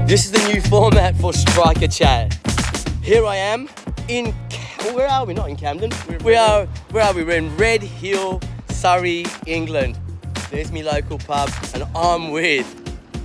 This is the new format for Striker Chat. Here I am in, where are we? Not in Camden. Where are we? We're in Red Hill, Surrey, England. There's my local pub and I'm with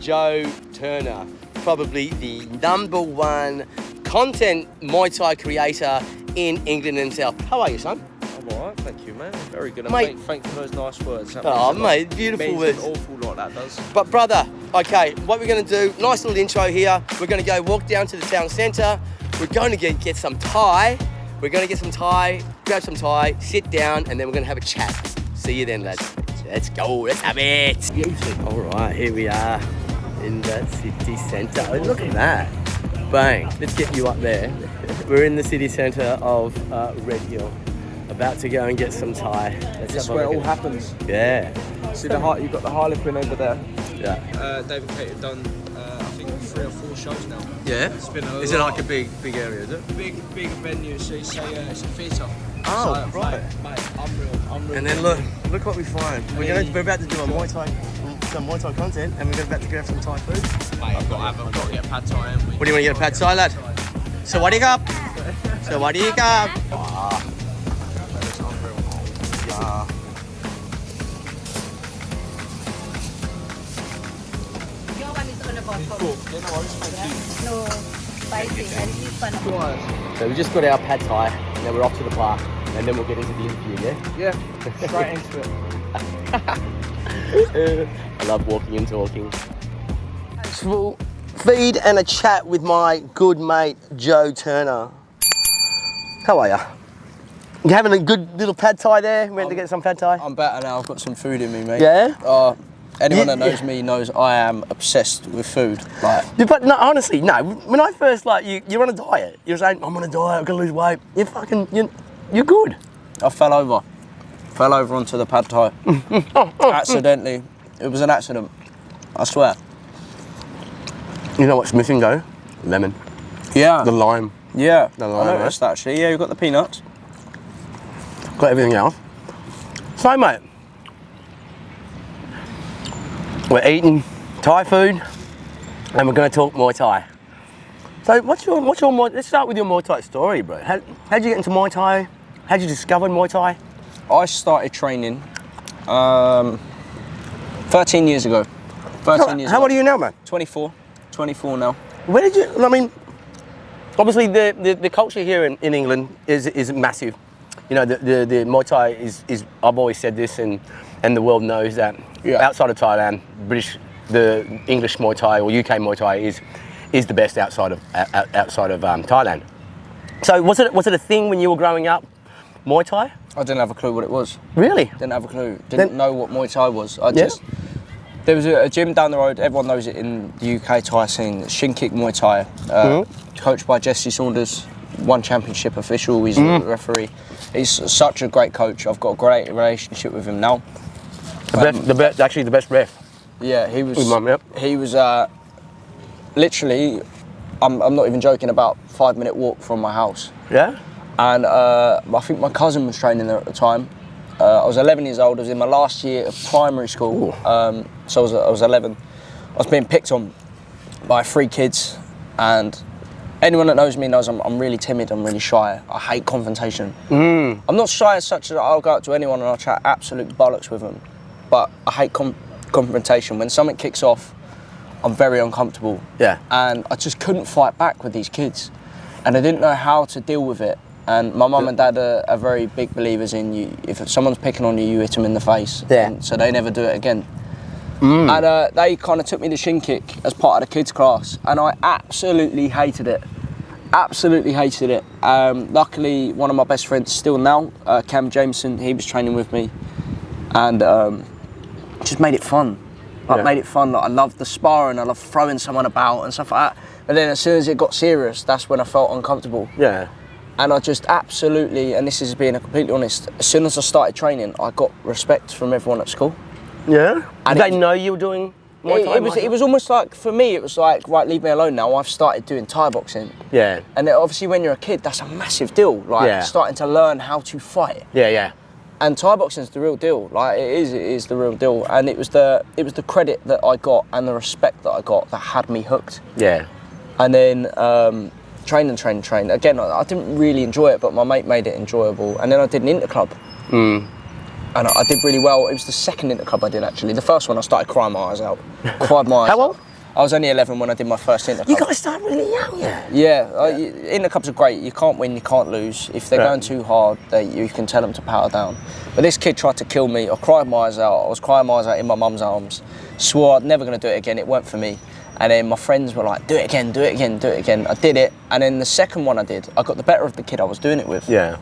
Joe Turner, probably the #1 content Muay Thai creator in England himself. How are you, son? I'm alright, thank you, man. Very good. Mate, thank you for those nice words. Oh, mate, beautiful words. An awful lot, that does. But brother, okay, what we're going to do, nice little intro here. We're going to go walk down to the town centre. We're going to get some Thai. We're going to get some Thai, grab some Thai, sit down, and then we're going to have a chat. See you then, lads. Let's go, let's have it. All right, here we are in the city centre. Oh, look at that. Bang, let's get you up there. We're in the city centre of Red Hill. About to go and get some Thai. This is where it all happens. Yeah. See you've got the Harlequin over there. Yeah. David Kate have done, I think 3 or 4 shows now. Yeah? It's been is it like a big area, is it? Big venue, so it's a theatre. Oh, so, right. Mate, unreal. And then look what we find. We're about to do some Muay Thai content, and we're about to grab some Thai food. Mate, I've got to get a pad Thai. What do you want to get, a pad Thai, lad? Sawadee-kap. Sawadee-kap. No, spicy. I really fun. So we just got our pad Thai, and then we're off to the park, and then we'll get into the interview, yeah? Yeah, straight into it. I love walking and talking. We'll feed and a chat with my good mate, Joe Turner. How are you? You having a good little pad Thai there? Went to get some pad Thai? I'm better now, I've got some food in me, mate. Yeah? Anyone that knows me knows I am obsessed with food. Like, but no, honestly, no. When I first you're on a diet. You're saying I'm on a diet. I'm gonna lose weight. You're good. I fell over onto the pad Thai. Accidentally. It was an accident. I swear. You know what's missing though? Lemon. Yeah. The lime. Yeah. The lime. I noticed actually. Yeah, you've got the peanuts. Got everything else. So mate, we're eating Thai food and we're going to talk Muay Thai. So what's your Muay, let's start with your Muay Thai story, bro. How'd you get into Muay Thai? How'd you discover Muay Thai? I started training 13 years ago. 13 years How ago. old are you now, man? 24 now. Where did you, I mean, obviously the culture here in England is massive. You know, the Muay Thai is I've always said this and the world knows that outside of Thailand, the English Muay Thai or UK Muay Thai is the best outside of Thailand. So was it a thing when you were growing up, Muay Thai? I didn't have a clue what it was. Really? Didn't have a clue. Didn't know what Muay Thai was. There was a gym down the road, everyone knows it in the UK Thai scene, Shin Kick Muay Thai, coached by Jesse Saunders, 1 championship official, he's a referee. He's such a great coach, I've got a great relationship with him now. Actually the best ref. Yeah, he was, yep. he was literally, I'm not even joking, about 5-minute walk from my house. Yeah? And I think my cousin was training there at the time. I was 11 years old, I was in my last year of primary school, so I was 11. I was being picked on by 3 kids, and anyone that knows me knows I'm really timid, I'm really shy. I hate confrontation. I'm not shy as such that I'll go up to anyone and I'll chat absolute bollocks with them, but I hate confrontation. When something kicks off, I'm very uncomfortable. Yeah. And I just couldn't fight back with these kids, and I didn't know how to deal with it. And my mum and dad are very big believers in if someone's picking on you, you hit them in the face. Yeah. And so they never do it again. And they kind of took me to Shin Kick as part of the kids class, and I absolutely hated it. Absolutely hated it. Luckily, one of my best friends still now, Cam Jameson, he was training with me, and just made it fun. Made it fun. Like, I loved the sparring, I loved throwing someone about and stuff like that. But then as soon as it got serious, that's when I felt uncomfortable. Yeah. And I just absolutely, and this is being completely honest, as soon as I started training, I got respect from everyone at school. Yeah? And did they know you were doing Muay Thai? It was almost like, for me, it was like, right, leave me alone now, I've started doing Thai boxing. Yeah. And obviously when you're a kid, that's a massive deal, like starting to learn how to fight. Yeah, yeah. And Thai boxing's the real deal. Like it is the real deal. And it was the credit that I got and the respect that I got that had me hooked. Yeah. And then train. Again, I didn't really enjoy it, but my mate made it enjoyable. And then I did an interclub. And I did really well. It was the second interclub I did, actually. The first one, I started crying my eyes out. Cried my eyes How old? out. I was only 11 when I did my first interclub. You guys start really young, yeah? Yeah, interclubs are great. You can't win, you can't lose. If they're going too hard, you can tell them to power down. But this kid tried to kill me. I cried my eyes out. I was crying my eyes out in my mum's arms. Swore I'm never going to do it again. It weren't for me. And then my friends were like, do it again, do it again, do it again. I did it. And then the second one I did, I got the better of the kid I was doing it with. Yeah.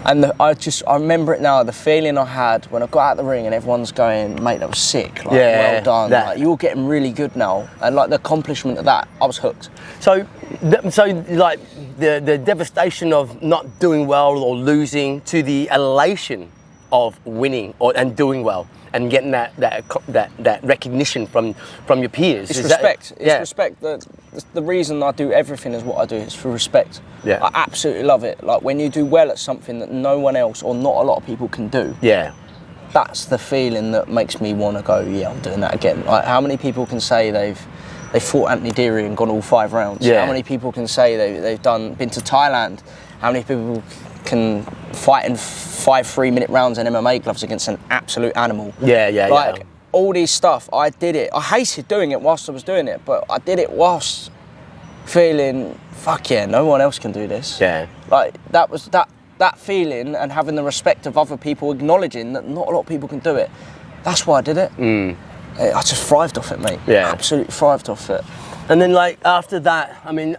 And I remember it now, the feeling I had when I got out of the ring and everyone's going, mate, that was sick, like, well done, like, you're getting really good now. And like the accomplishment of that, I was hooked. So like the devastation of not doing well or losing to the elation of winning and doing well and getting that recognition from your peers. It's respect. It's respect. The reason I do everything is what I do. It's for respect. Yeah. I absolutely love it. Like when you do well at something that no one else or not a lot of people can do. Yeah. That's the feeling that makes me want to go, yeah, I'm doing that again. Like how many people can say they fought Anthony Deary and gone all 5 rounds? Yeah. How many people can say they've been to Thailand? How many people can fight in 5 3-minute rounds in MMA gloves against an absolute animal? Yeah. All these stuff, I did it. I hated doing it whilst I was doing it, but I did it whilst feeling, fuck yeah, no one else can do this. Yeah. Like that was that feeling and having the respect of other people acknowledging that not a lot of people can do it. That's why I did it. I just thrived off it, mate. Yeah. Absolutely thrived off it. And then like after that, I mean,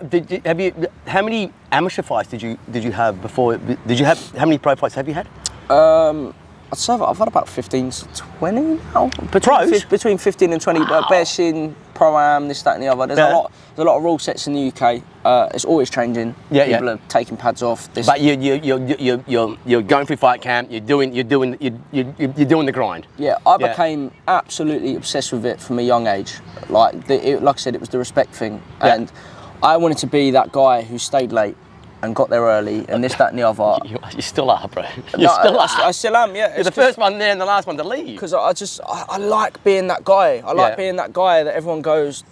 how many amateur fights did you have before? How many pro fights have you had? I'd say I've had about 15 to 20 now. Between 15 and 20, wow. Bearshin, Pro-Am, this, that and the other. There's a lot of rule sets in the UK. It's always changing. People are taking pads off. But you're going through fight camp. You're doing the grind. Yeah, I became absolutely obsessed with it from a young age. Like I said, it was the respect thing, and I wanted to be that guy who stayed late and got there early, and this, that, and the other. You still are, bro. I still am. Yeah, you're the first one there and the last one to leave. Because I like being that guy. I like being that guy that everyone goes,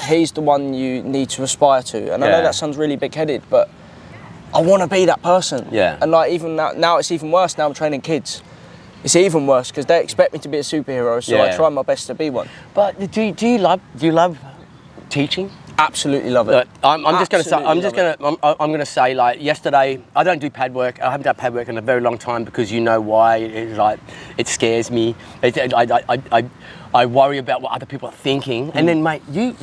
he's the one you need to aspire to. And I know that sounds really big-headed, but I want to be that person. Yeah. And like even now it's even worse. Now I'm training kids. It's even worse because they expect me to be a superhero, so I try my best to be one. But do you love teaching? Absolutely love it. I'm going to say like yesterday, I don't do pad work. I haven't done pad work in a very long time because you know why? It's like it scares me. I worry about what other people are thinking. And then mate, you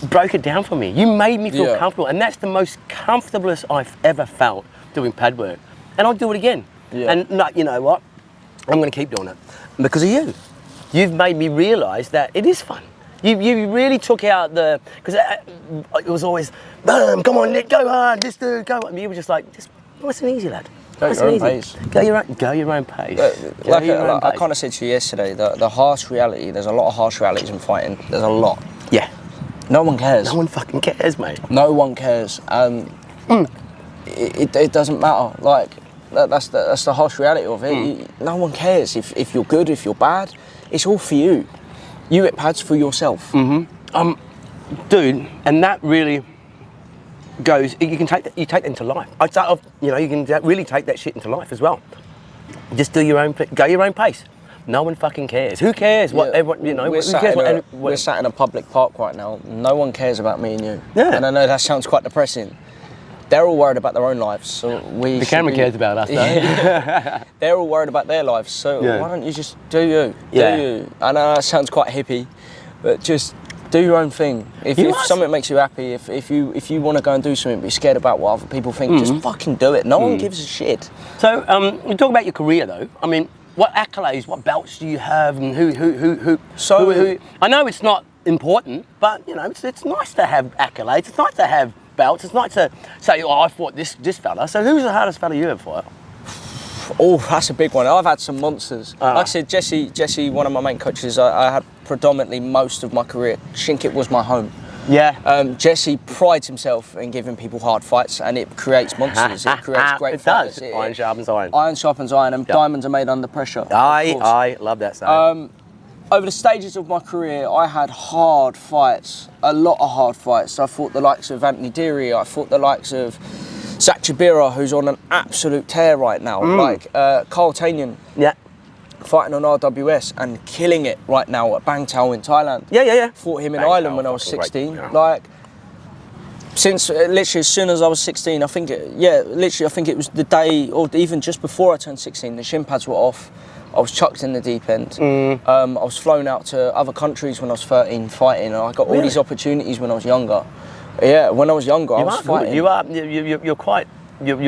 broke it down for me. You made me feel comfortable, and that's the most comfortablest I've ever felt doing pad work. And I'll do it again. Yeah. And you know what? I'm going to keep doing it because of you. You've made me realise that it is fun. You really took out because it was always, boom, come on, go hard, this dude, go on. You were just like, nice and easy, lad. Go your own pace. Go your own pace. I kind of said to you yesterday, the harsh reality, there's a lot of harsh realities in fighting. There's a lot. Yeah. No one cares. No one fucking cares, mate. No one cares. It doesn't matter. Like, that's the harsh reality of it. No one cares if you're good, if you're bad. It's all for you. You hit pads for yourself. Dude, and that really goes. You take that into life. You can really take that shit into life as well. Just do your own, go your own pace. No one fucking cares. Who cares? What everyone, you know? We're sat in a public park right now. No one cares about me and you. Yeah. And I know that sounds quite depressing. They're all worried about their own lives, so the camera cares about us, though. Yeah. They're all worried about their lives, so why don't you just do you? Do you? I know that sounds quite hippie, but just do your own thing. If something makes you happy, if you want to go and do something, but you're scared about what other people think, just fucking do it. No one gives a shit. So you talk about your career, though. I mean, what accolades, what belts do you have, and who? So I know it's not important, but you know, it's nice to have accolades. It's nice to have belts. It's nice to say, oh, I fought this fella. So who's the hardest fella you ever fought? Oh, that's a big one. I've had some monsters. Like I said, Jesse, one of my main coaches, I had predominantly most of my career. Shinkitt was my home. Yeah. Jesse prides himself in giving people hard fights, and it creates monsters. It creates great fighters. Iron sharpens iron. Iron sharpens iron, and diamonds are made under pressure. I love that saying. Over the stages of my career, I had hard fights, a lot of hard fights. I fought the likes of Anthony Deary, I fought the likes of Zach Chabira, who's on an absolute tear right now. Like Carl Tanyan, fighting on RWS and killing it right now at Bang Tao in Thailand. Fought him in Ireland when I was 16. Like, since literally as soon as I was 16, I think it was the day, or even just before I turned 16, the shin pads were off. I was chucked in the deep end. I was flown out to other countries when I was 13 fighting, and I got all these opportunities when I was younger. Yeah, when I was younger, I was fighting. You're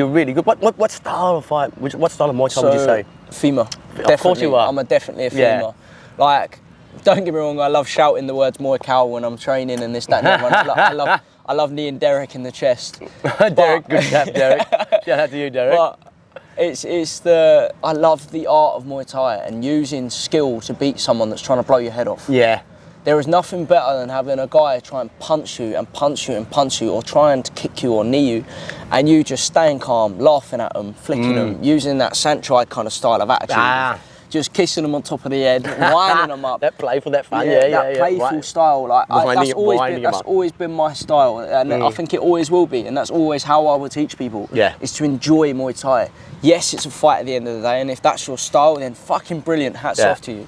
really good. What style of fight? What style of Muay Thai would you say? Femur. Of course you are. I'm definitely a femur. Like, don't get me wrong, I love shouting the words Muay Cow when I'm training and this, that, and the other. I love kneeing Derek in the chest. Derek, good chap, Derek. Shout out to you, Derek. But I love the art of Muay Thai and using skill to beat someone that's trying to blow your head off. Yeah. There is nothing better than having a guy try and punch you and punch you and punch you, or trying to kick you or knee you, and you just staying calm, laughing at them, flicking them, using that Sanchez kind of style of attitude. Just kissing them on top of the head, winding them up. That playful, that fun, that playful style. Like that's always been my style, and I think it always will be, and that's always how I would teach people. Is to enjoy Muay Thai. Yes, it's a fight at the end of the day, and if that's your style, then fucking brilliant. Hats off to you.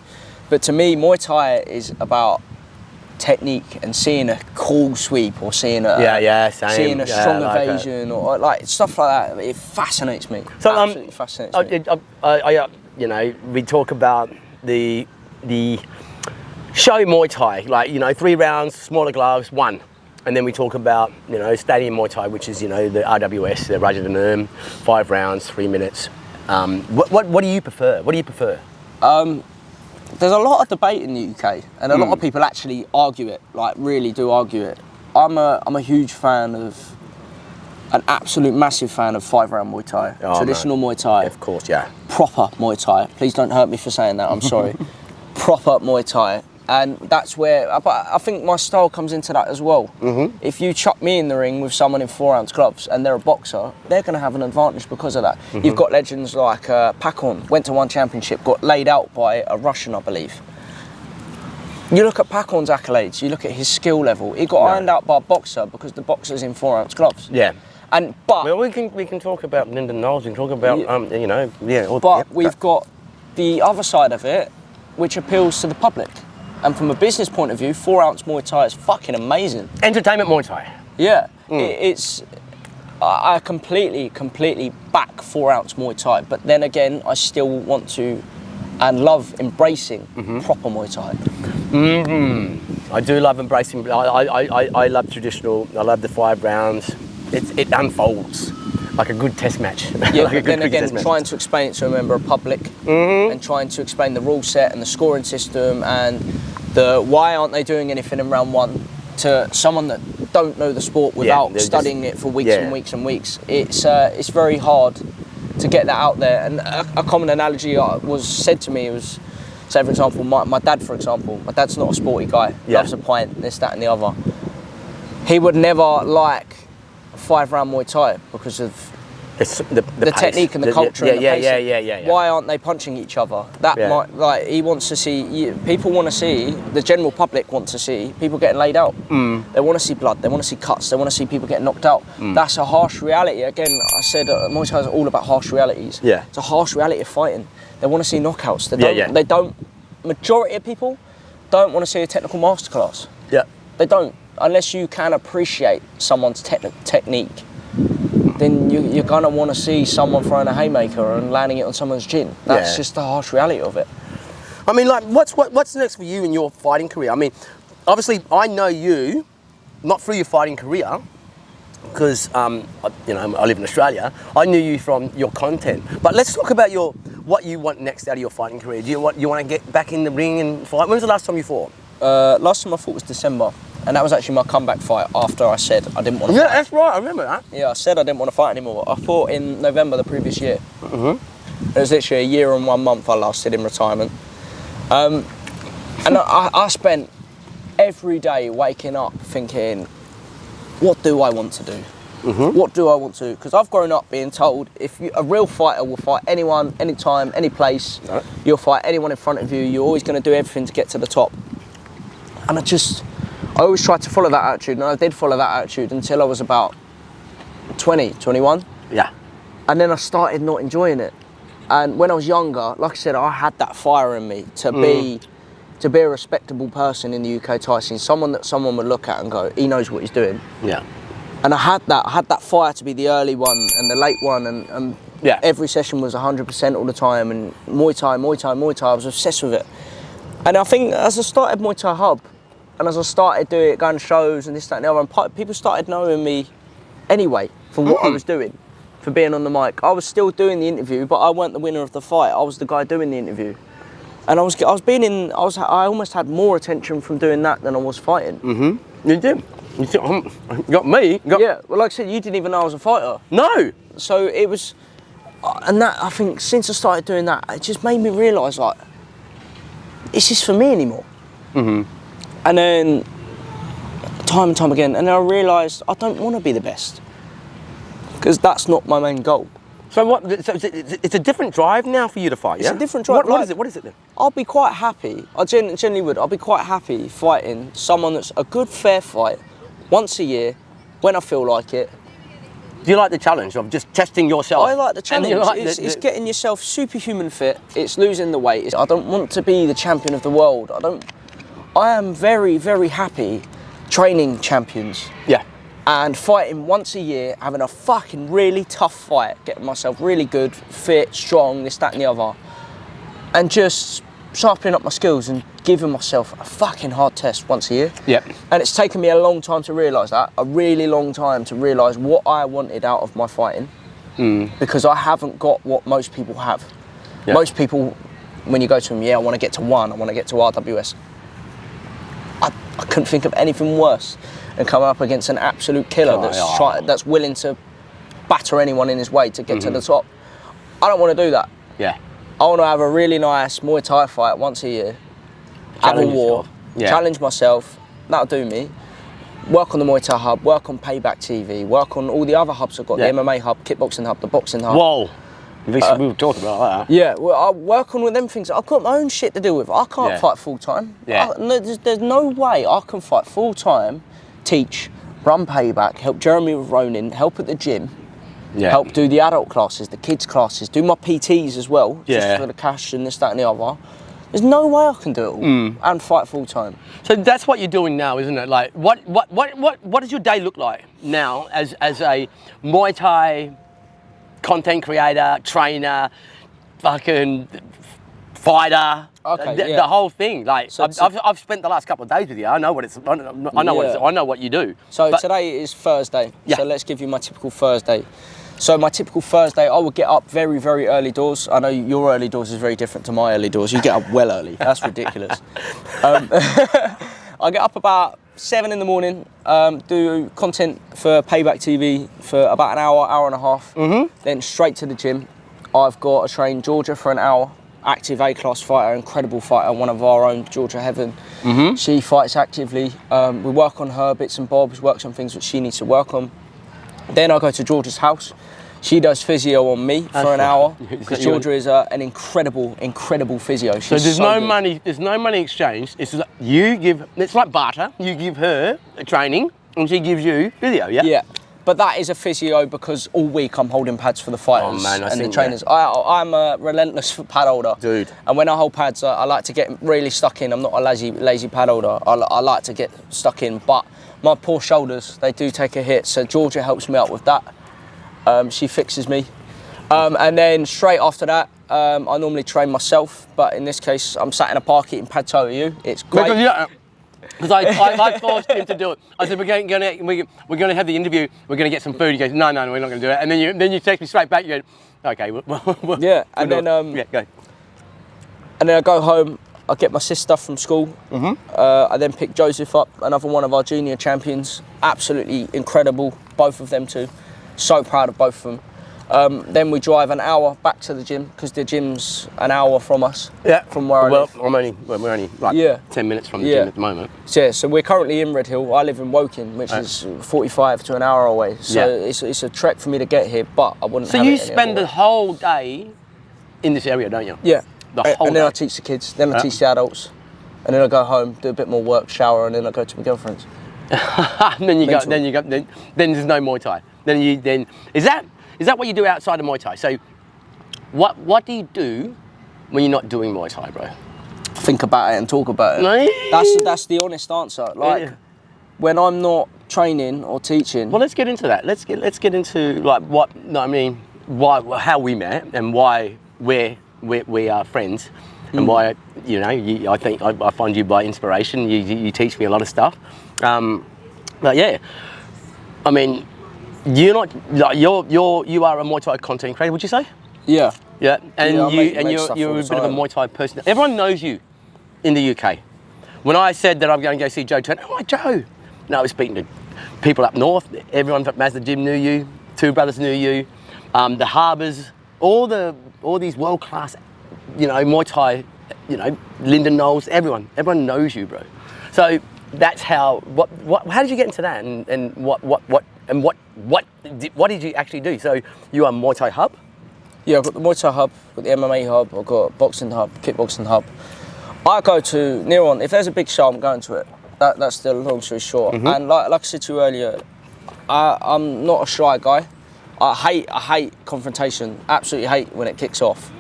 But to me, Muay Thai is about technique and seeing a cool sweep, or seeing a seeing a strong evasion, or like stuff like that. It fascinates me. So absolutely fascinates me. You know, we talk about the show Muay Thai, like, you know, 3 rounds, smaller gloves, 1. And then we talk about, you know, stadium Muay Thai, which is, you know, the RWS, the Raja Danum, 5 rounds, 3 minutes. What do you prefer? What do you prefer? There's a lot of debate in the UK, and a lot of people actually argue it, like really do argue it. I'm a huge fan of, an absolute massive fan of 5-round Muay Thai, traditional Muay Thai. Of course, proper Muay Thai. Please don't hurt me for saying that, I'm sorry. Proper Muay Thai. And that's where, I think my style comes into that as well. If you chuck me in the ring with someone in 4-ounce gloves and they're a boxer, they're going to have an advantage because of that. You've got legends like Pakon, went to one championship, got laid out by a Russian, I believe. You look at Pakon's accolades, you look at his skill level, he got ironed out by a boxer because the boxer's in 4-ounce gloves. But well, we can talk about Lyndon Knowles, we can talk about you know, we've got the other side of it, which appeals to the public. And from a business point of view, 4-ounce Muay Thai is fucking amazing. Entertainment Muay Thai. Yeah, I completely back 4-ounce Muay Thai, but then again, I still want to and love embracing proper Muay Thai. I do love embracing. I love traditional. I love the 5 rounds. It unfolds like a good test match. Yeah, like but then again, trying to explain it to a member of public, and trying to explain the rule set and the scoring system and the why aren't they doing anything in round 1 to someone that don't know the sport without studying it for weeks and weeks and weeks. It's very hard to get that out there. And a common analogy was said to me was, say for example, my dad, for example. My dad's not a sporty guy. Loves a pint, this, that, and the other. He would never like 5-round Muay Thai because of the technique and the culture and the pacing. Why aren't they punching each other? That might, like, he wants to see, people want to see, the general public want to see people getting laid out. They want to see blood, they want to see cuts, they want to see people getting knocked out. That's a harsh reality. Again, I said Muay Thai is all about harsh realities. It's a harsh reality of fighting. They want to see knockouts. They don't, majority of people don't want to see a technical masterclass. They don't, unless you can appreciate someone's technique. Then you're gonna want to see someone throwing a haymaker and landing it on someone's chin. That's just the harsh reality of it. I mean, like, what's next for you in your fighting career? I mean, obviously, I know you, not through your fighting career, because you know, I live in Australia. I knew you from your content. But let's talk about what you want next out of your fighting career. Do you want to get back in the ring and fight? When was the last time you fought? Last time I fought was December. And that was actually my comeback fight after I said I didn't want to fight. Yeah, that's right, I remember that. Yeah, I said I didn't want to fight anymore. I fought in November the previous year. It was literally a year and 1 month I lasted in retirement. And I spent every day waking up thinking, what do I want to do? What do I want to do? Because I've grown up being told a real fighter will fight anyone, anytime, any place. Right. You'll fight anyone in front of you. You're always going to do everything to get to the top. And I always tried to follow that attitude, and I did follow that attitude until I was about 20, 21. Yeah. And then I started not enjoying it. And when I was younger, like I said, I had that fire in me to be a respectable person in the UK Thai scene, someone that someone would look at and go, he knows what he's doing. Yeah. And I had that fire to be the early one and the late one, and every session was 100% all the time, and Muay Thai, I was obsessed with it. And I think as I started Muay-Thai-Hub, and as I started doing it, going to shows and this, that and the other, and people started knowing me anyway for what I was doing, for being on the mic. I was still doing the interview, but I weren't the winner of the fight. I was the guy doing the interview. And I almost had more attention from doing that than I was fighting. You did. You got me. Yeah, well, like I said, you didn't even know I was a fighter. No. So it was, and that, I think, since I started doing that, it just made me realise, like, it's just for me anymore. And then, time and time again, and then I realised I don't want to be the best, because that's not my main goal. So what? So it's a different drive now for you to fight, yeah? It's a different drive. What is it? What is it then? I'll be quite happy. I genuinely would. I'll be quite happy fighting someone that's a good, fair fight once a year, when I feel like it. Do you like the challenge of just testing yourself? I like the challenge. It's getting yourself superhuman fit. It's losing the weight. I don't want to be the champion of the world. I am very, very happy training champions. Yeah. And fighting once a year, having a fucking really tough fight, getting myself really good, fit, strong, this, that and the other, and just sharpening up my skills and giving myself a fucking hard test once a year. Yep. And it's taken me a long time to realise that, a really long time to realise what I wanted out of my fighting, because I haven't got what most people have. Yep. Most people, when you go to them, I want to get to 1, I want to get to RWS. I couldn't think of anything worse than coming up against an absolute killer that's willing to batter anyone in his way to get to the top. I don't want to do that. Yeah. I want to have a really nice Muay Thai fight once a year, have a war, challenge myself, that'll do me. Work on the Muay Thai Hub, work on Payback TV, work on all the other hubs I've got, the MMA Hub, Kickboxing Hub, the Boxing Hub. Whoa. We were talking about that. Yeah, well, I work on with them things. I've got my own shit to deal with. I can't fight full time. Yeah. There's no way I can fight full time, teach, run Payback, help Jeremy with Ronin, help at the gym, help do the adult classes, the kids classes, do my PTs as well, just for the cash and this, that and the other. There's no way I can do it all and fight full time. So that's what you're doing now, isn't it? Like, what does your day look like now as a Muay Thai content creator, trainer, fucking fighter, the whole thing. Like, so I've spent the last couple of days with you. I know what it's. I know what you do. So today is Thursday. So let's give you my typical Thursday. So my typical Thursday, I would get up very, very early doors. I know your early doors is very different to my early doors. You get up well early. That's ridiculous. I get up about 7 in the morning, do content for Payback TV for about an hour, hour and a half, then straight to the gym. I've got to train Georgia for an hour, active A-class fighter, incredible fighter, one of our own, Georgia Heaven. She fights actively. We work on her bits and bobs, work on things which she needs to work on. Then I go to Georgia's house. She does physio on me for an hour, because Georgia is an incredible physio. So there's no money. There's no money exchanged. It's just it's like barter. You give her training, and she gives you physio. Yeah. Yeah, but that is a physio because all week I'm holding pads for the fighters and the trainers. I'm a relentless pad holder, dude. And when I hold pads, I like to get really stuck in. I'm not a lazy pad holder. I like to get stuck in, but my poor shoulders, they do take a hit. So Georgia helps me out with that. She fixes me. And then straight after that, I normally train myself, but in this case, I'm sat in a park eating pad thai with you. It's great. Because I forced him to do it. I said, we're going to have the interview, we're going to get some food. He goes, no, we're not going to do it. And then you text me straight back, you go, okay. Yeah, and then, go. And then I go home, I get my sis stuff from school. I then pick Joseph up, another one of our junior champions. Absolutely incredible, both of them too. So proud of both of them. Then we drive an hour back to the gym because the gym's an hour from us. Yeah. From where I live. We're only like 10 minutes from the gym at the moment. So we're currently in Red Hill. I live in Woking, which is 45 to an hour away. So it's a trek for me to get here, but I wouldn't. So you spend the whole day in this area, don't you? Yeah. The whole and then day. I teach the kids, then I teach the adults, and then I go home, do a bit more work, shower, and then I go to my girlfriend's. And then then there's no Muay Thai. Is that what you do outside of Muay Thai? So what do you do when you're not doing Muay Thai, bro? Think about it and talk about it. That's the honest answer. Like when I'm not training or teaching. Well, let's get into that. Let's get into like how we met and why we are friends, and why I think I find you by inspiration. You teach me a lot of stuff. But yeah, I mean, you are a Muay Thai content creator, would you say? Yeah. Yeah, and you're a bit of a Muay Thai person. Everyone knows you in the UK. When I said that I'm going to go see Joe Turner, oh, Joe. No, I was speaking to people up north. Everyone at Mazda Gym knew you. Two Brothers knew you. The Harbours, all these world class, Muay Thai, Lyndon Knowles. Everyone knows you, bro. So that's how. How did you get into that? And what did you actually do? So you are Muay-Thai-Hub? Yeah, I've got the Muay Thai Hub, got the MMA Hub, I've got Boxing Hub, Kickboxing Hub. I go to near on. If there's a big show, I'm going to it. That's the long story short. And like I said to you earlier, I'm not a shy guy. I hate confrontation. Absolutely hate when it kicks off.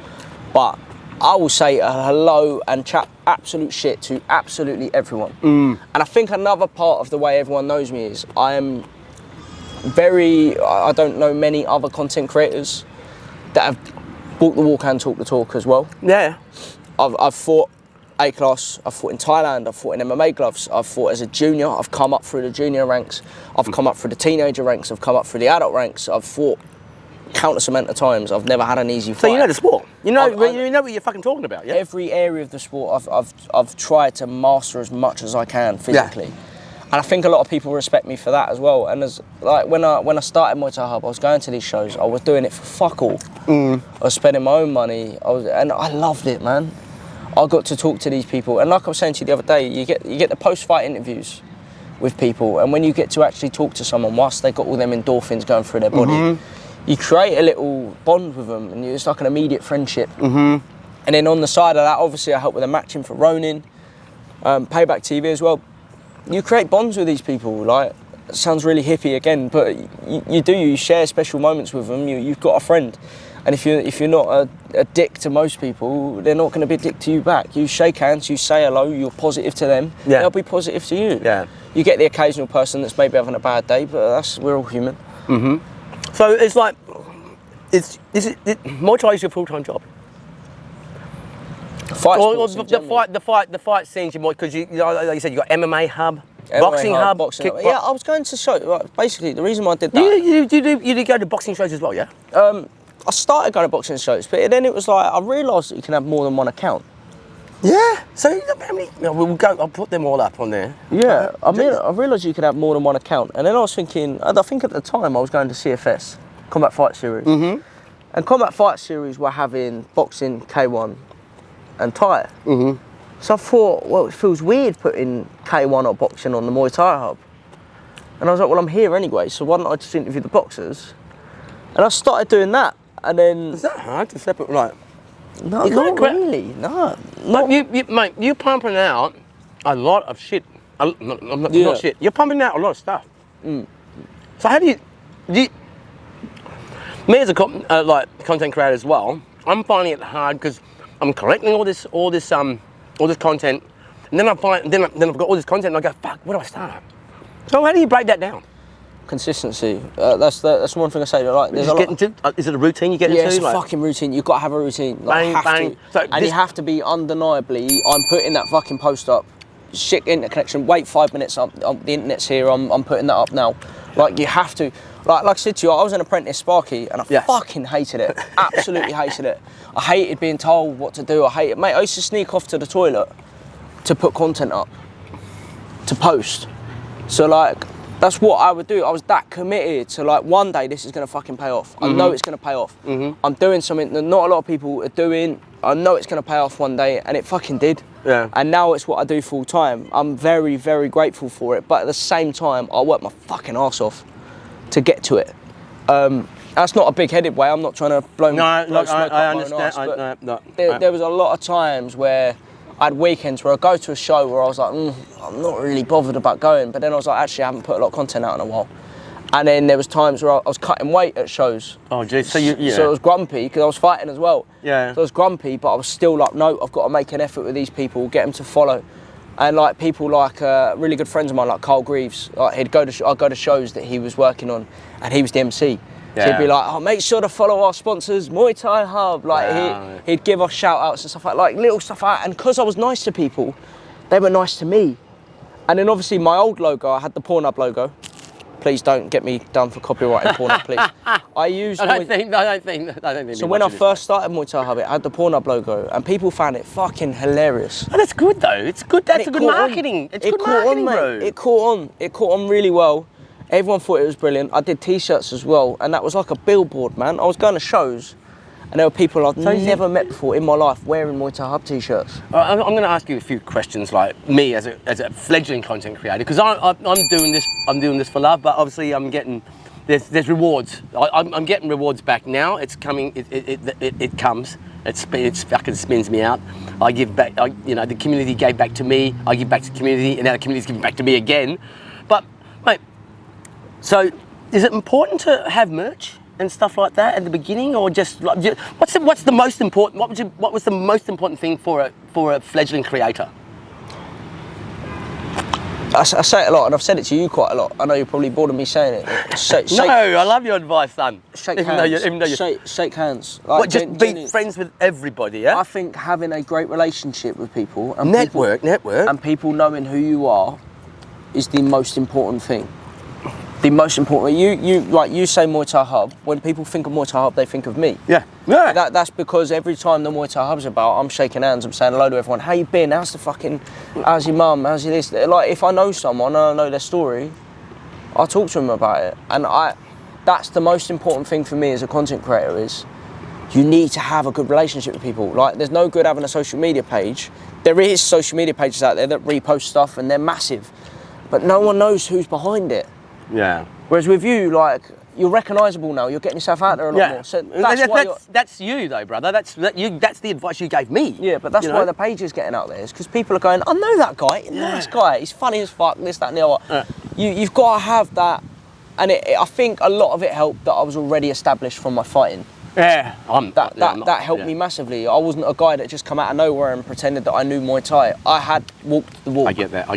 But I will say a hello and chat absolute shit to absolutely everyone. And I think another part of the way everyone knows me is I am I don't know many other content creators that have walked the walk and talked the talk as well. Yeah. I've fought A-class, I've fought in Thailand, I've fought in MMA gloves, I've fought as a junior, I've come up through the junior ranks, I've come up through the teenager ranks, I've come up through the adult ranks, I've fought countless amount of times. I've never had an easy fight. So you know the sport. You know what you're fucking talking about, yeah? Every area of the sport I've tried to master as much as I can physically. Yeah. And I think a lot of people respect me for that as well. And as like when I started Muay-Thai-Hub, I was going to these shows, I was doing it for fuck all. I was spending my own money, and I loved it, man. I got to talk to these people, and like I was saying to you the other day, you get the post-fight interviews with people, and when you get to actually talk to someone whilst they got all them endorphins going through their body, you create a little bond with them, and it's like an immediate friendship. And then on the side of that, obviously I help with the matching for Ronin, Payback TV as well. You create bonds with these people, like, it sounds really hippie again, but you share special moments with them, you've got a friend. And if you're not a dick to most people, they're not going to be a dick to you back. You shake hands, you say hello, you're positive to them, they'll be positive to you. Yeah. You get the occasional person that's maybe having a bad day, but we're all human. So it's like, Muay Thai is your full-time job? The fight scenes, because like you said, you got MMA Hub, Boxing Hub, Yeah, I was going to show. Like, basically, the reason why I did that. You did go to boxing shows as well, yeah? I started going to boxing shows, but then it was like I realised that you can have more than one account. Yeah. So how many? I'll put them all up on there. Yeah. I realised you could have more than one account, and then I was thinking. I think at the time I was going to CFS, Combat Fight Series, and Combat Fight Series were having boxing, K1, and Thai. So I thought, well, it feels weird putting K1 or boxing on the Muay Thai Hub. And I was like, well, I'm here anyway, so why don't I just interview the boxers? And I started doing that, and then... Is that hard to separate, like... No, not really, no. Mate, you're pumping out a lot of shit. Not shit, you're pumping out a lot of stuff. So how do you... Me as a content creator as well, I'm finding it hard because I'm collecting all this content, and then I've got all this content, and I go, fuck, where do I start? So how do you break that down? Consistency. That's one thing I say. Like, there's is it a routine you get into? Yeah, it's a fucking routine. You've got to have a routine. Like, bang. You have to be undeniably. I'm putting that fucking post up. Shit internet connection. Wait 5 minutes. The internet's here. I'm putting that up now. Like, you have to. Like I said to you, I was an apprentice Sparky, and I fucking hated it. Absolutely hated it. I hated being told what to do. I hated, mate. I used to sneak off to the toilet to put content up, to post. So like, That's what I would do. I was that committed to like, one day this is gonna fucking pay off. I know it's gonna pay off. I'm doing something that not a lot of people are doing. I know it's gonna pay off one day, and it fucking did. Yeah. And now it's what I do full time. I'm very, very grateful for it. But at the same time, I work my fucking ass off to get to it. That's not a big-headed way. I'm not trying to blow smoke up my own arse, but there was a lot of times where I had weekends where I'd go to a show where I was like, I'm not really bothered about going, but then I was like, actually, I haven't put a lot of content out in a while. And then there was times where I was cutting weight at shows. Oh, geez. So I was grumpy because I was fighting as well. Yeah. So I was grumpy, but I was still like, no, I've got to make an effort with these people, get them to follow. And like people like really good friends of mine, like Carl Greaves, like I'd go to shows that he was working on, and he was the MC. So he'd be like, oh, make sure to follow our sponsors, Muay Thai Hub. Like he'd give us shout outs and stuff like little stuff like that. And because I was nice to people, they were nice to me. And then obviously my old logo, I had the Pornhub logo. Please don't get me done for copyrighting Pornhub, please. I don't think. So when I first started Muay Thai Hub, it had the Pornhub logo, and people found it fucking hilarious. Oh, that's good though. It's good. That's a good marketing. It's good marketing, bro. It caught on. It caught on really well. Everyone thought it was brilliant. I did T-shirts as well, and that was like a billboard, man. I was going to shows, and there were people I've never met before in my life wearing Muay Thai Hub T-shirts. I'm going to ask you a few questions, like me as a fledgling content creator, because I'm doing this for love, but obviously I'm getting there's rewards. I'm getting rewards back now. It's coming. It comes. It fucking spins me out. I give back. The community gave back to me. I give back to the community, and now the community's giving back to me again. But mate, so is it important to have merch and stuff like that at the beginning, or just like, what's the most important? What was the most important thing for a fledgling creator? I say it a lot, and I've said it to you quite a lot. I know you're probably bored of me saying it. No, I love your advice, son. Shake hands. Shake hands. Like, just be friends with everybody, yeah? I think having a great relationship with people and network, and people knowing who you are is the most important thing. The most important. You say Muay Thai Hub. When people think of Muay Thai Hub, they think of me. Yeah. That's because every time the Muay Thai Hub's about, I'm shaking hands. I'm saying hello to everyone. How you been? How's your mum? How's your this? Like, if I know someone and I know their story, I'll talk to them about it. And that's the most important thing for me as a content creator is you need to have a good relationship with people. Like, there's no good having a social media page. There is social media pages out there that repost stuff and they're massive, but no one knows who's behind it. Yeah. Whereas with you, like, you're recognisable now. You're getting yourself out there a lot more. So that's you though, brother. That's the advice you gave me. Yeah, but that's why the page is getting out there. It's because people are going, I know that guy. Nice guy. He's funny as fuck. This, that, and the other. You've got to have that, and I think a lot of it helped that I was already established from my fighting. Yeah, that helped me massively. I wasn't a guy that just come out of nowhere and pretended that I knew Muay Thai. I had walked the walk. I get that.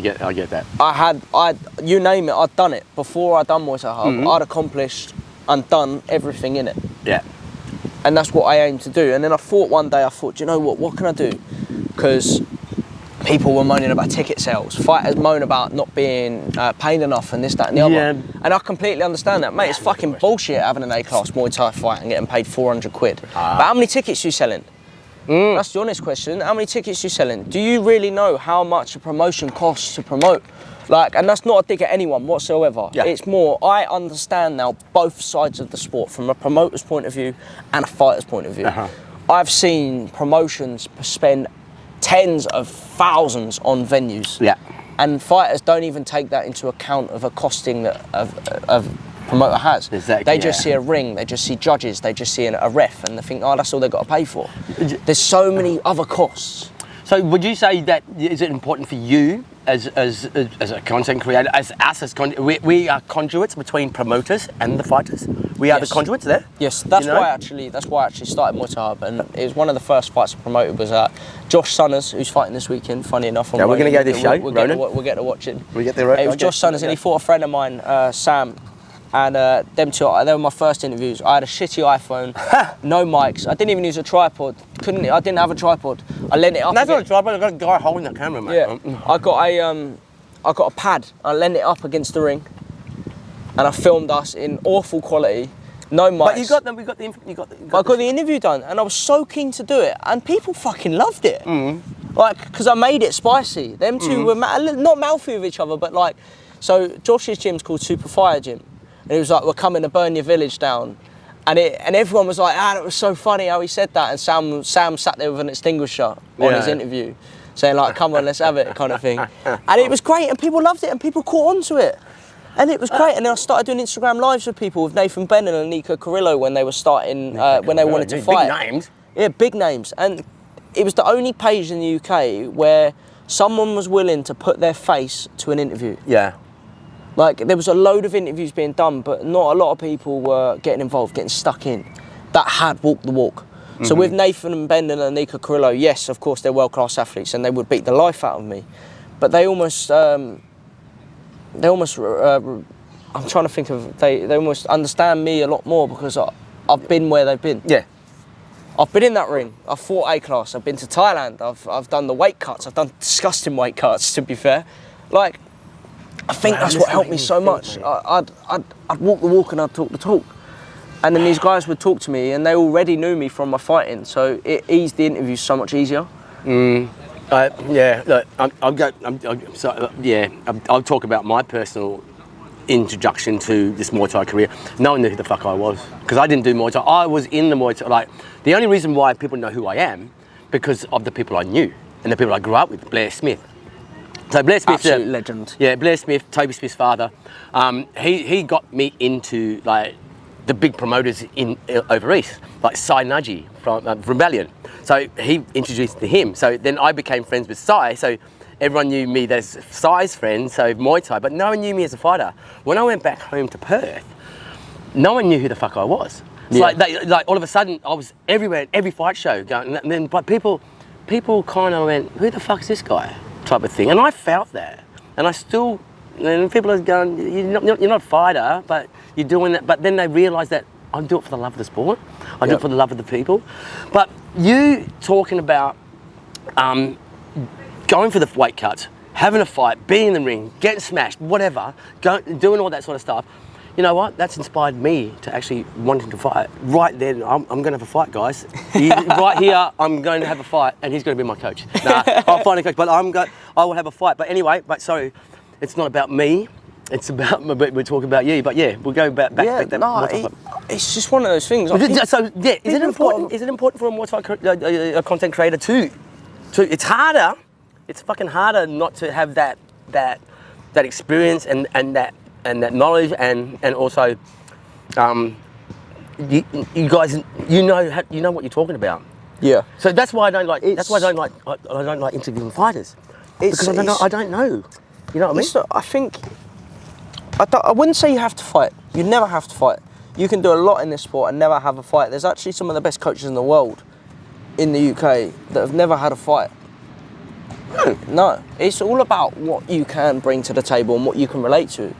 You name it, I'd done it. Before I'd done Muay Thai Hub, I'd accomplished and done everything in it. Yeah. And that's what I aim to do. And then I thought one day, do you know what can I do? Because people were moaning about ticket sales. Fighters moan about not being paid enough and this, that, and the other. And I completely understand that, mate. It's fucking bullshit having an A-class Muay Thai fight and getting paid 400 quid. But how many tickets are you selling? That's the honest question. How many tickets are you selling? Do you really know how much a promotion costs to promote? Like, and that's not a dig at anyone whatsoever. Yeah. It's more, I understand now both sides of the sport from a promoter's point of view and a fighter's point of view. I've seen promotions spend tens of thousands on venues. Yeah. And fighters don't even take that into account of a costing that a promoter has. Exactly. They just see a ring, they just see judges, they just see a ref, and they think, oh, that's all they've got to pay for. There's so many other costs. So would you say that, is it important for you as a content creator, we are conduits between promoters and the fighters? We are the conduits there? Yes, that's why I actually started Muay Thai Hub, and it was one of the first fights I promoted was Josh Sunners, who's fighting this weekend, funny enough. Yeah, we're going to go this show, we'll get to watch it. We get there. It was Josh Sunners, and he fought a friend of mine, Sam, and them two, they were my first interviews. I had a shitty iPhone, no mics. I didn't even use a tripod. I didn't have a tripod. I lent it up. That's not a tripod. I've got a guy holding the camera, mate. Yeah. I got a pad. I lent it up against the ring, and I filmed us in awful quality. No mics. But you got the interview done, and I was so keen to do it, and people fucking loved it. Like, because I made it spicy. Them two were not mouthy with each other, but like, So Josh's gym's called Super Fire Gym, and he was like, "We're coming to burn your village down," and everyone was like, "Ah, that was so funny how he said that." And Sam sat there with an extinguisher on his interview, saying like, "Come on, let's have it," kind of thing. And it was great, and people loved it, and people caught on to it. And it was great, and then I started doing Instagram lives with people, with Nathan Bennett and Nico Carrillo when they were starting, when they wanted to fight. Big names. Yeah, big names. And it was the only page in the UK where someone was willing to put their face to an interview. Yeah. Like, there was a load of interviews being done, but not a lot of people were getting involved, getting stuck in, that had walked the walk. So with Nathan Bennett and Nico Carrillo, yes, of course, they're world-class athletes, and they would beat the life out of me. But they almost... I'm trying to think of, they almost understand me a lot more because I've been where they've been. Yeah. I've been in that ring, I've fought A-class, I've been to Thailand, I've done the weight cuts, I've done disgusting weight cuts, to be fair. Like, I think that's what helped me so much. I'd walk the walk and I'd talk the talk. And then these guys would talk to me and they already knew me from my fighting, so it eased the interviews so much easier. Yeah, look, I'll talk about my personal introduction to this Muay Thai career. No one knew who the fuck I was, because I didn't do Muay Thai. I was in the Muay Thai. Like, the only reason why people know who I am, because of the people I knew and the people I grew up with. Blair Smith. So Blair Smith, absolute legend. Yeah, Blair Smith, Toby Smith's father. He got me into like the big promoters in over east, like Sai Naji from Rebellion. So he introduced me to him. So then I became friends with Sai. So everyone knew me as Sai's friend, so Muay Thai, but no one knew me as a fighter. When I went back home to Perth, no one knew who the fuck I was. It's like all of a sudden I was everywhere, every fight show going, and then but people kind of went, "Who the fuck is this guy?" type of thing, and I felt that, and I still. And people are going, "You're not a fighter, but you're doing that." But then they realise that I do it for the love of the sport. I do it for the love of the people. But you talking about going for the weight cuts, having a fight, being in the ring, getting smashed, whatever, doing all that sort of stuff. You know what? That's inspired me to actually wanting to fight. Right then, I'm going to have a fight, guys. Right here, I'm going to have a fight, and he's going to be my coach. Nah, I'll find a coach, but I will have a fight. But anyway, sorry. It's not about me. It's about we're talking about you. But yeah, we'll go back. Yeah, it's just one of those things. So yeah, is it important? Is it important for a Muay Thai content creator to? It's harder. It's fucking harder not to have that experience and that knowledge and also, you guys you know what you're talking about. Yeah. So that's why I don't like. I don't like interviewing fighters because I don't know. You know what I mean? I think, I wouldn't say you have to fight. You never have to fight. You can do a lot in this sport and never have a fight. There's actually some of the best coaches in the world in the UK that have never had a fight. No, it's all about what you can bring to the table and what you can relate to.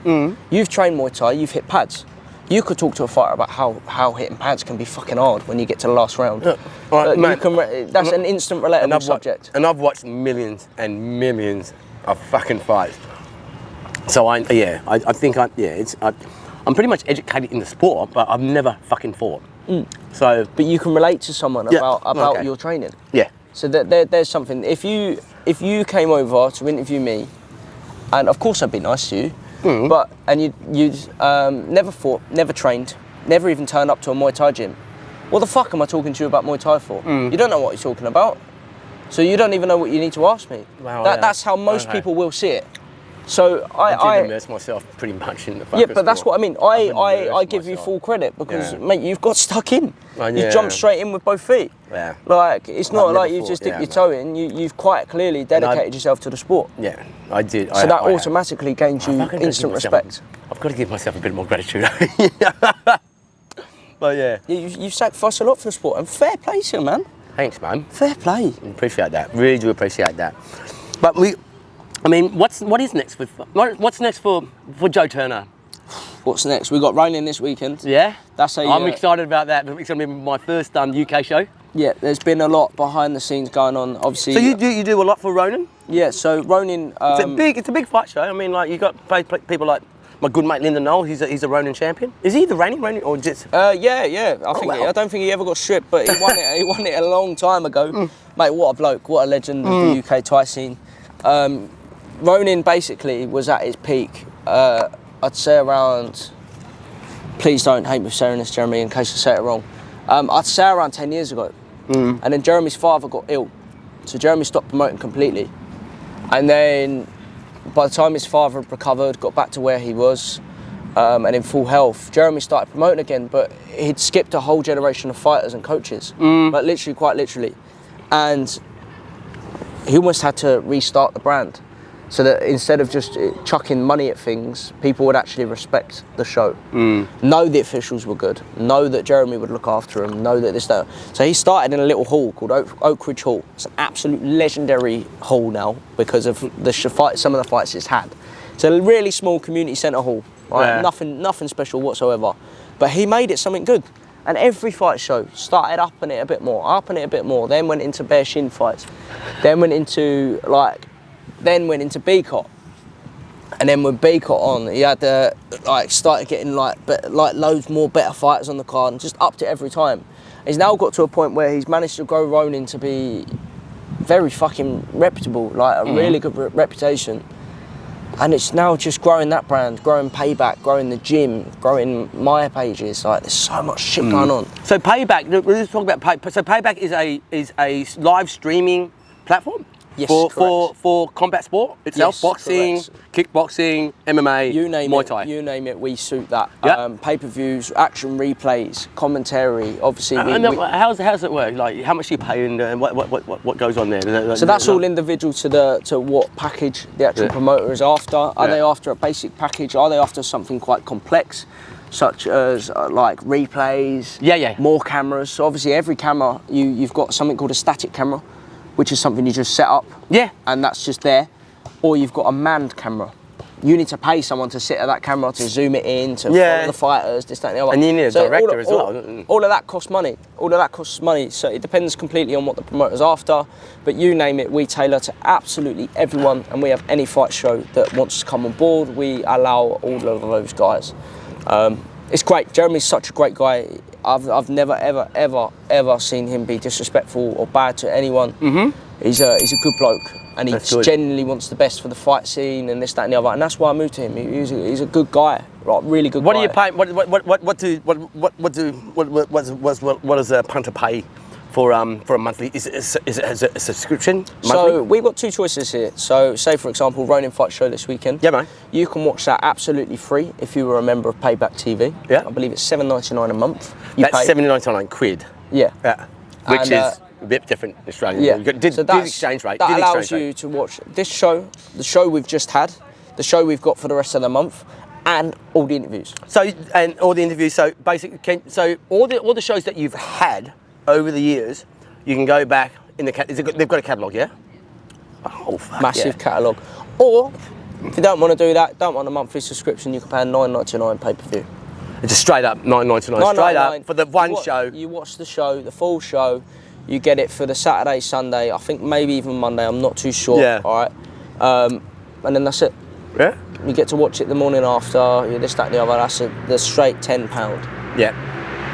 You've trained Muay Thai, you've hit pads. You could talk to a fighter about how hitting pads can be fucking hard when you get to the last round. That's an instant relatable subject. And I've watched millions and millions of fucking fights. So I think I'm pretty much educated in the sport, but I've never fucking fought. So, but you can relate to someone about your training. Yeah. So there's something. If you came over to interview me, and of course I'd be nice to you, and you'd never fought, never trained, never even turned up to a Muay Thai gym. What the fuck am I talking to you about Muay Thai for? You don't know what you're talking about. So you don't even know what you need to ask me. Wow, that's how most people will see it. So I did immerse myself pretty much in the focus. Yeah, but that's what I mean. I give you full credit because, mate, you've got stuck in. You jumped straight in with both feet. Yeah. Like, it's not like you just dip your toe in. You've quite clearly dedicated yourself to the sport. Yeah, I did. So that automatically gains you instant respect. I've got to give myself a bit more gratitude. But yeah. You've sacrificed a lot for the sport, and fair play to you, man. Thanks, man. Fair play. Appreciate that. Really do appreciate that. But what is next what's next for Joe Turner? What's next? We got Ronin this weekend. Yeah. I'm excited about that. It's going to be my first UK show. Yeah, there's been a lot behind the scenes going on. Obviously. So you do a lot for Ronin? Yeah. So Ronin. It's a big fight show. I mean, like you got people like my good mate Lyndon Knoll. He's a Ronin champion. Is he the reigning Ronin or just? Yeah. I don't think he ever got stripped, but he won it. He won it a long time ago. Mate, what a bloke! What a legend of the UK Thai scene. Ronin basically was at its peak I'd say around, please don't hate me for saying this, Jeremy, in case I say it wrong. I'd say around 10 years ago. And then Jeremy's father got ill. So Jeremy stopped promoting completely. And then by the time his father had recovered, got back to where he was, and in full health, Jeremy started promoting again, but he'd skipped a whole generation of fighters and coaches, like literally, quite literally. And he almost had to restart the brand so that instead of just chucking money at things, people would actually respect the show. Know the officials were good, know that Jeremy would look after him, know that this, that. So he started in a little hall called Oak Ridge Hall. It's an absolute legendary hall now because of the some of the fights it's had. It's a really small community centre hall, right? Nothing special whatsoever. But he made it something good. And every fight show started upping it a bit more, then went into bare shin fights, then went into B-Cot. And then with B-Cot on, he had started getting like loads more better fighters on the card and just upped it every time. He's now got to a point where he's managed to grow Ronin to be very fucking reputable, like a really good reputation. And it's now just growing that brand, growing Payback, growing the gym, growing my pages. Like there's so much shit going on. So Payback, let's talk about Payback. So Payback is a live streaming platform. Yes, for combat sport itself, yes, boxing, kickboxing, MMA, you name Muay it, Thai. you name it, we suit that. Yep. Pay-per-views, action replays, commentary. Obviously, how's it work? Like, how much do you pay and what goes on there? So that's all individual to what package the actual promoter is after. Are they after a basic package? Are they after something quite complex, such as like replays? More cameras. So obviously, every camera you've got something called a static camera, which is something you just set up. And that's just there. Or you've got a manned camera. You need to pay someone to sit at that camera to zoom it in, to follow the fighters, this, that, and the other. And you need a director as well. All of that costs money. So it depends completely on what the promoter's after. But you name it, we tailor to absolutely everyone. And we have any fight show that wants to come on board, we allow all of those guys. It's great. Jeremy's such a great guy. I've never ever seen him be disrespectful or bad to anyone. He's a good bloke, and he genuinely wants the best for the fight scene and this, that, and the other. And that's why I moved to him. He's a good guy, like really good. What guy. do you pay? What does a punter pay for a monthly? Is it a subscription? Monthly? So we've got two choices here. So say for example, Ronin Fight Show this weekend. Yeah, mate. You can watch that absolutely free if you were a member of Payback TV. Yeah. I believe it's $7.99 a month. That's £7.99. Yeah. Which is a bit different Australian. Yeah. Did exchange rate. That allows you to watch this show, the show we've just had, the show we've got for the rest of the month, and all the interviews. So basically, so all the shows that you've had over the years, you can go back in the they've got a catalogue, yeah? Oh, fuck massive catalogue. Or if you don't want to do that, don't want a monthly subscription, you can pay $9.99 pay-per-view. It's just straight up $9.99 straight up for the one show. You watch the show, the full show. You get it for the Saturday, Sunday. I think maybe even Monday. I'm not too sure. Yeah. All right. And then that's it. Yeah. You get to watch it the morning after. This, that, and the other. That's the straight £10. Yeah.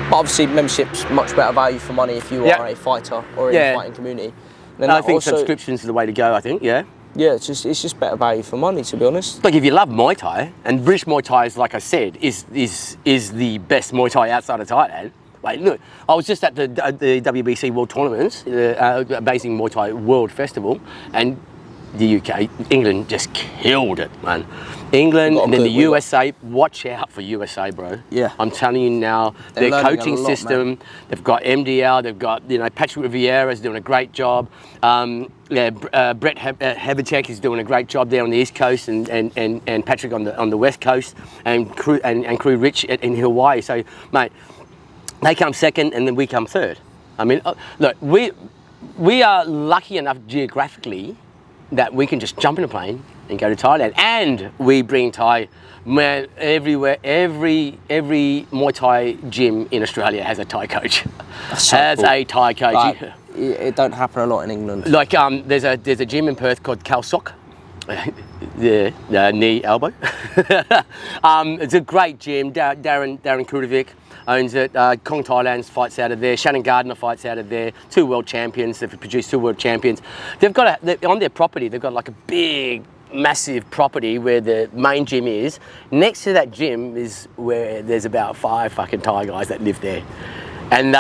But obviously, membership's much better value for money if you are a fighter or in the fighting community. And I think subscriptions are the way to go. I think. Yeah. Yeah, it's just better value for money, to be honest. Like if you love Muay Thai, and British Muay Thai is, like I said, is the best Muay Thai outside of Thailand. Like, look, I was just at the WBC World Tournaments, Amazing Muay Thai World Festival, and the UK, England just killed it, man. England and then the USA, watch out for USA, bro. Yeah. I'm telling you now, their coaching system, they've got MDL, they've got, Patrick Riviera's doing a great job. Brett Hebertek is doing a great job there on the East Coast, and Patrick on the West Coast, and Crew Rich in Hawaii. So, mate, they come second and then we come third. I mean, look, we are lucky enough geographically that we can just jump in a plane and go to Thailand, and we bring Thai, man, everywhere. Every Muay Thai gym in Australia has a Thai coach. A Thai coach. Like, it don't happen a lot in England. Like there's a gym in Perth called Calsoc. The knee elbow. It's a great gym. Darren Kurovic owns it. Kong Thailand fights out of there. Shannon Gardner fights out of there. 2 world champions. They've produced 2 world champions. They've got on their property. They've got like a big massive property where the main gym is. Next to that gym is where there's about 5 fucking Thai guys that live there. And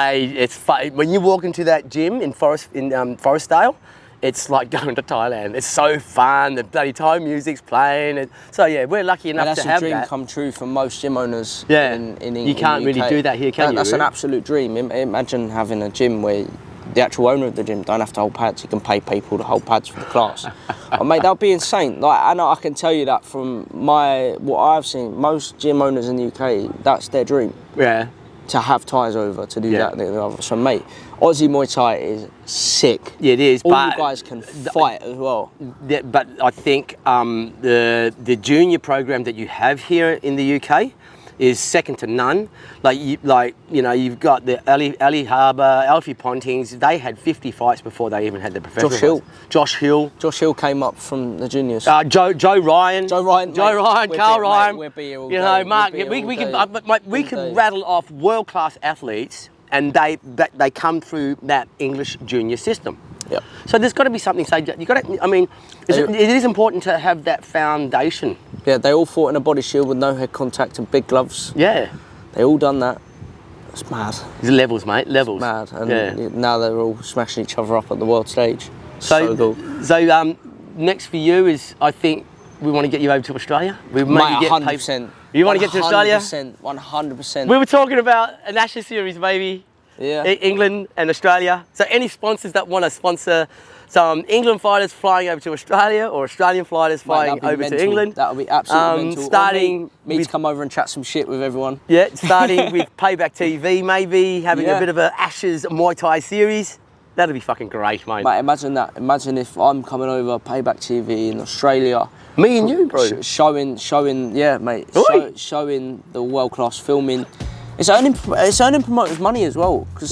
when you walk into that gym in Forestdale, it's like going to Thailand. It's so fun. The bloody Thai music's playing. So yeah, we're lucky enough to have that. That's a dream come true for most gym owners. Yeah, in England. You can't really do that here, can you? That's an absolute dream. Imagine having a gym where the actual owner of the gym don't have to hold pads. You can pay people to hold pads for the class. Oh, mate, that would be insane. Like, I can tell you that from what I've seen. Most gym owners in the UK, that's their dream. Yeah. To have Thais over to do that and the other. So mate, Aussie Muay Thai is sick. Yeah, it is. All you guys can fight as well. Yeah, but I think the junior program that you have here in the UK is second to none. You've got the Ali Harbour, Alfie Pontings. They had 50 fights before they even had the professional. Josh Hill came up from the juniors. Joe Ryan, Carl Ryan. We'll be here all day. Mark, we can rattle off world-class athletes, and they come through that English junior system. Yep. So there's got to be something. It is important to have that foundation. Yeah, they all fought in a body shield with no head contact and big gloves. Yeah. They all done that. It's mad. It's levels, mate, levels. It's mad. And now they're all smashing each other up at the world stage. So cool. So next for you is, I think, we want to get you over to Australia. We might get 100%. You want to get to Australia? 100%. We were talking about a national series, baby. Yeah. England and Australia. So any sponsors that want to sponsor some England fighters flying over to Australia, or Australian fighters flying over to England. That would be absolutely mental. Starting me to come over and chat some shit with everyone. Yeah, starting with Payback TV, maybe having a bit of a Ashes Muay Thai series. That'd be fucking great, mate. Mate, imagine that. Imagine if I'm coming over Payback TV in Australia. Me and you, bro. Showing, yeah, mate. Showing the world-class filming. It's earning promoters money as well, because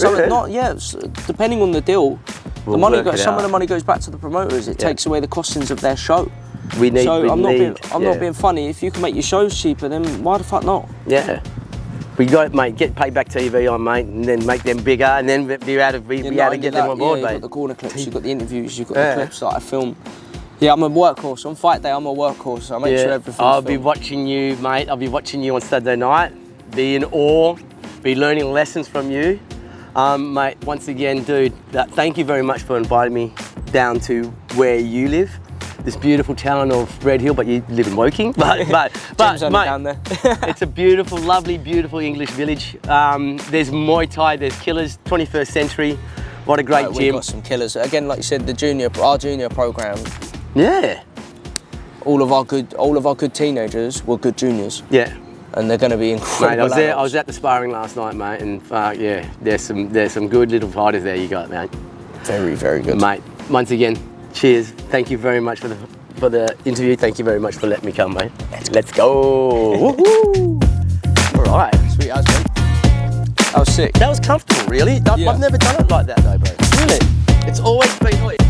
depending on the deal, some of the money goes back to the promoters. It takes away the costings of their show. I'm not being funny. If you can make your shows cheaper, then why the fuck not? Yeah. We got it, mate. Get Payback TV on, mate, and then make them bigger, and then be able to get them on board, mate. You've got the corner clips, you've got the interviews, you've got the clips that I film. Yeah, I'm a workhorse. On fight day, I'm a workhorse. I make sure everything's I'll be watching you, mate. I'll be watching you on Saturday night. Be in awe. Be learning lessons from you. Mate, once again, dude, thank you very much for inviting me down to where you live. This beautiful town of Red Hill, but you live in Woking. But mate, down there. It's a beautiful, lovely, beautiful English village. There's Muay Thai, there's killers, 21st century. What a great gym. We've got some killers. Again, like you said, our junior program. Yeah. All of our good teenagers were good juniors. Yeah. And they're going to be incredible. Mate, I was at the sparring last night, mate, and yeah, there's some good little fighters there you got, mate. Very, very good. Mate, once again, cheers. Thank you very much for the interview. Thank you very much for letting me come, mate. Let's go. Woohoo! All right. Sweet as, mate. That was sick. That was comfortable, really. I've never done it like that, though, bro. Really? It's always been.